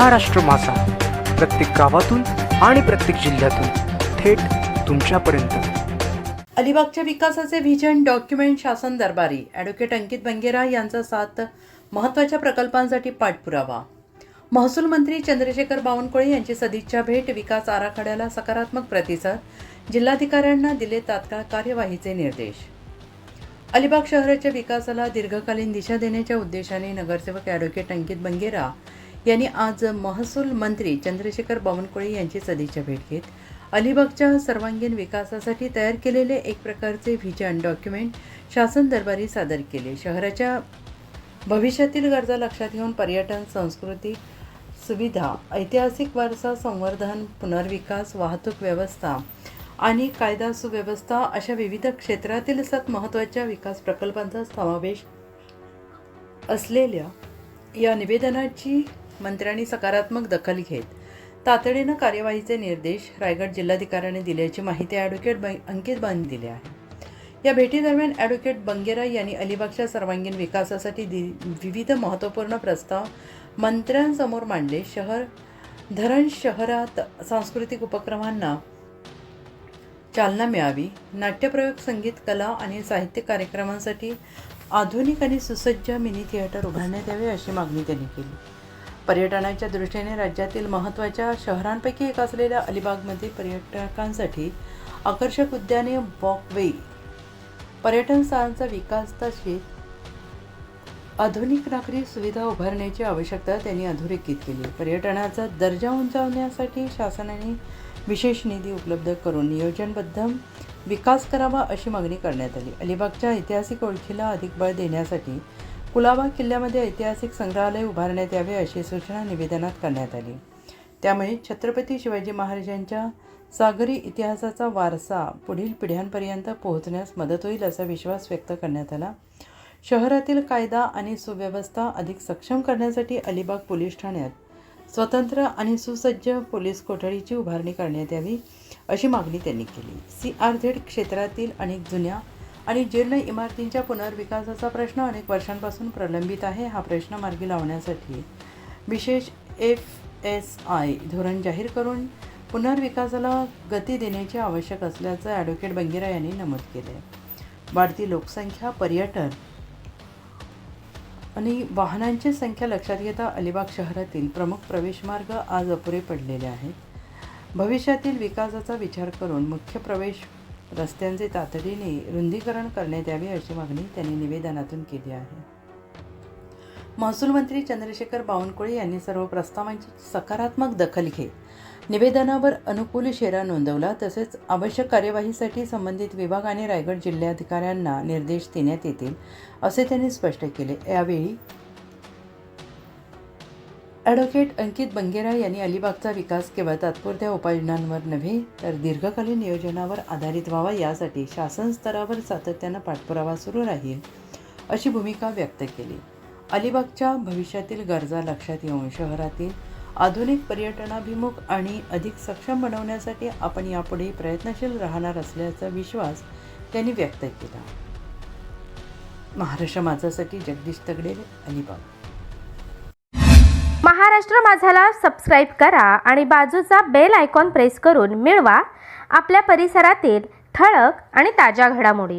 महाराष्ट्र माझा, प्रत्येक गावातून आणि प्रत्येक जिल्ह्यातून थेट तुमच्यापर्यंत। अलिबागच्या विकासाचे व्हिजन डॉक्युमेंट शासन दरबारी ॲडव्होकेट अंकित बंगेरा यांचा 7 महत्त्वाच्या प्रकल्पांसाठी पाठपुरावा। महसूल मंत्री चंद्रशेखर बावनकुळे यांची सदिच्छा भेट, विकास आराखड्याला सकारात्मक प्रतिसाद, जिल्हाधिकाऱ्यांना दिले तात्काळ कार्यवाहीचे निर्देश। अलिबाग शहराच्या विकासाला दीर्घकालीन दिशा देण्याच्या उद्देशाने नगरसेवक ॲडव्होकेट अंकित बंगेरा यांनी आज महसूल मंत्री चंद्रशेखर बावनकुळे यांची सदिच्छा भेट घेत अलिबागच्या सर्वांगीण विकासासाठी तयार केलेले एक प्रकारचे व्हिजन डॉक्युमेंट शासन दरबारी सादर केले। शहराच्या भविष्यातील गरजा लक्षात घेऊन पर्यटन, सांस्कृतिक सुविधा, ऐतिहासिक वारसा संवर्धन, पुनर्विकास, वाहतूक व्यवस्था आणि कायदा सुव्यवस्था अशा विविध क्षेत्रातील 7 महत्त्वाच्या विकास प्रकल्पांचा समावेश असलेल्या या निवेदनाची मंत्र्यांनी सकारात्मक दखल घेत तातडीनं कार्यवाहीचे निर्देश रायगड जिल्हाधिकाऱ्यांनी दिल्याची माहिती ॲडव्होकेट अंकित यांनी दिली आहे। या भेटीदरम्यान ॲडव्होकेट बंगेरा यांनी अलिबागच्या सर्वांगीण विकासासाठी विविध महत्त्वपूर्ण प्रस्ताव मंत्र्यांसमोर मांडले। धरण शहरात सांस्कृतिक उपक्रमांना चालना मिळावी, नाट्यप्रयोग, संगीत, कला आणि साहित्य कार्यक्रमांसाठी आधुनिक आणि सुसज्ज मिनी थिएटर उभारण्यात यावे अशी मागणी त्यांनी केली। पर्यटनाच्या दृष्टीने राज्यातील महत्त्वाच्या शहरांपैकी एक असलेल्या अलिबागमध्ये पर्यटकांसाठी आकर्षक उद्याने, वॉकवे, पर्यटन स्थळांचा विकास तसेच आधुनिक नागरी सुविधा उभारण्याची आवश्यकता त्यांनी अधोरेखित केली। पर्यटनाचा दर्जा उंचावण्यासाठी शासनाने विशेष निधी उपलब्ध करून नियोजनबद्ध विकास करावा अशी मागणी करण्यात आली। अलिबागच्या ऐतिहासिक ओळखीला अधिक बळ देण्यासाठी कुलाबा किल्ल्यामध्ये ऐतिहासिक संग्रहालय उभारण्यात यावे अशी सूचना निवेदनात करण्यात आली। त्यामुळे छत्रपती शिवाजी महाराजांच्या सागरी इतिहासाचा वारसा पुढील पिढ्यांपर्यंत पोहोचण्यास मदत होईल असा विश्वास व्यक्त करण्यात आला। शहरातील कायदा आणि सुव्यवस्था अधिक सक्षम करण्यासाठी अलिबाग पोलीस ठाण्यात स्वतंत्र आणि सुसज्ज पोलीस कोठडीची उभारणी करण्यात यावी अशी मागणी त्यांनी केली। CRZ क्षेत्रातील अनेक जुन्या आणि जीर्ण इमारतींच्या पुनर्विकासाचा प्रश्न अनेक वर्षांपासून प्रलंबित आहे। हा प्रश्न मार्गी लावण्यासाठी विशेष FSI धोरण जाहीर करून पुनर्विकासाला गती देण्याची आवश्यक असल्याचं ॲडव्होकेट बंगेरा यांनी नमूद केले। वाढती लोकसंख्या, पर्यटन आणि वाहनांची संख्या लक्षात घेता अलिबाग शहरातील प्रमुख प्रवेशमार्ग आज अपुरे पडलेले आहेत। भविष्यातील विकासाचा विचार करून मुख्य प्रवेश रस्त्यांचे तातडीने रुंदीकरण करण्यात यावे अशी मागणी त्यांनी निवेदनातून केली आहे। महसूल मंत्री चंद्रशेखर बावनकुळे यांनी सर्व प्रस्तावांची सकारात्मक दखल घेत निवेदनावर अनुकूल शेरा नोंदवला। तसेच आवश्यक कार्यवाहीसाठी संबंधित विभाग आणि रायगड जिल्हाधिकाऱ्यांना निर्देश देण्यात येतील असे त्यांनी स्पष्ट केले। यावेळी ॲडव्होकेट अंकित बंगेरा यांनी अलिबागचा विकास केवळ तात्पुरत्या उपाययोजनांवर नव्हे तर दीर्घकालीन नियोजनावर आधारित व्हावा यासाठी शासन स्तरावर सातत्यानं पाठपुरावा सुरू राहील अशी भूमिका व्यक्त केली। अलिबागच्या भविष्यातील गरजा लक्षात घेऊन शहरातील आधुनिक पर्यटनाभिमुख आणि अधिक सक्षम बनवण्यासाठी आपण यापुढे प्रयत्नशील राहणार असल्याचा विश्वास त्यांनी व्यक्त केला। महाराष्ट्र माझासाठी जगदीश तगडे, अलिबाग। महाराष्ट्र माझाला सबस्क्राईब करा आणि बाजूचा बेल आयकॉन प्रेस करून मिळवा आपल्या परिसरातील ठळक आणि ताज्या घडामोडी।